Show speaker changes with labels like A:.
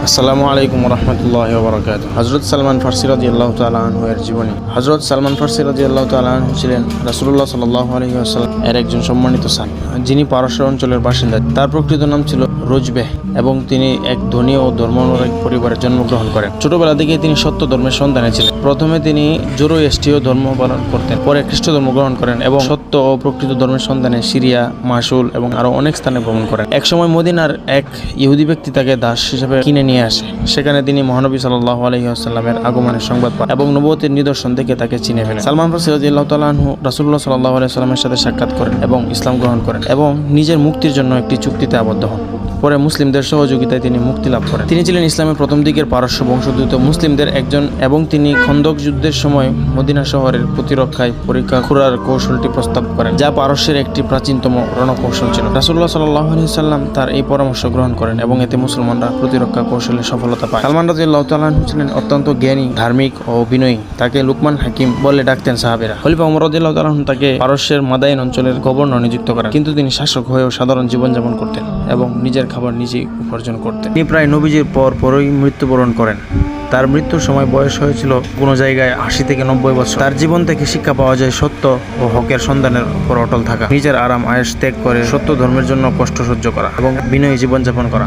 A: আসসালামু আলাইকুম রহমতুল্লাহি ওয়া বারাকাতুহু। হযরত সালমান ফারসি রাদিয়াল্লাহু তাআলা আনহু এর জীবনী। হযরত সালমান ফারসি রাদিয়াল্লাহু তাআলা আনহু ছিলেন রাসূলুল্লাহ সাল্লাল্লাহু আলাইহি ওয়াসাল্লাম এর একজন সম্মানিত সাহাবী, যিনি পারস্য অঞ্চলের বাসিন্দা। তার প্রকৃত নাম ছিল রুজবেহ এবং তিনি এক ধনী ও ধর্মানুরাগী পরিবারে জন্মগ্রহণ করেন। ছোটবেলা থেকেই তিনি সত্য ধর্মের সন্ধানে ছিলেন। প্রথমে তিনি জোরোস্ট্রীয় ধর্ম পালন করতেন, পরে খ্রিস্ট ধর্ম গ্রহণ করেন এবং সত্য ও প্রকৃত ধর্মের সন্ধানে সিরিয়া, মাসুল এবং আরো অনেক স্থানে ভ্রমণ করেন। একসময় মদিনার এক ইহুদি ব্যক্তি তাকে দাস হিসেবে কিনে নিয়ে আসে। সেখানে তিনি মহানবী সাল্লাল্লাহু আলাইহি ওয়াসাল্লামের আগমনের সংবাদ পান এবং নবুয়তের নিদর্শন দেখে তাকে চিনে ফেলেন। সালমান ফারসি রাদিয়াল্লাহু তাআলা আনহু রাসূলুল্লাহ সাল্লাল্লাহু আলাইহি ওয়াসাল্লামের সাথে সাক্ষাৎ করেন এবং ইসলাম গ্রহণ করেন এবং নিজের মুক্তির জন্য একটি চুক্তিতে আবদ্ধ হন। পরে মুসলিমদের সহযোগিতায় তিনি মুক্তি লাভ করেন। তিনি ছিলেন ইসলামের প্রথম দিকের পারস্য বংশোদ্ভূত মুসলিমদের একজন এবং তিনি খন্দক যুদ্ধের সময় মদিনা শহরের প্রতিরক্ষায় পরীক্ষা খুঁড়ার কৌশলটি প্রস্তাব করেন, যা পারস্যের একটি প্রাচীনতম রণকৌশল ছিল। রাসূলুল্লাহ সাল্লাল্লাহু আলাইহি ওয়াসাল্লাম তার এই পরামর্শ গ্রহণ করেন এবং এতে মুসলমানরা প্রতিরক্ষা কৌশলে সফলতা পায়। সালমান রাদিয়াল্লাহু তাআলা আনহু ছিলেন অত্যন্ত জ্ঞানী, ধার্মিক ও বিনয়ী। তাকে লুকমান হাকিম বলে ডাকতেন সাহাবীরা। খলিফা ওমর রাদিয়াল্লাহু তাআলা আনহু তাকে পারস্যের মাদাইন অঞ্চলের গভর্নর নিযুক্ত করেন, কিন্তু তিনি শাসক হয়েও সাধারণ জীবনযাপন করতেন এবং নিজের খাবার নিজেই উপার্জন করতেন। তিনি প্রায় নবীজির পরই মৃত্যুবরণ করেন। তার মৃত্যুর সময় বয়স হয়েছিল কোনো জায়গায় 80 থেকে 90 বছর। তার জীবন থেকে শিক্ষা পাওয়া যায় সত্য ও হকের সন্ধানের উপর অটল থাকা, নিজের আরাম আয়েশ ত্যাগ করে সত্য ধর্মের জন্য কষ্ট সহ্য করা এবং বিনয়ী জীবনযাপন করা।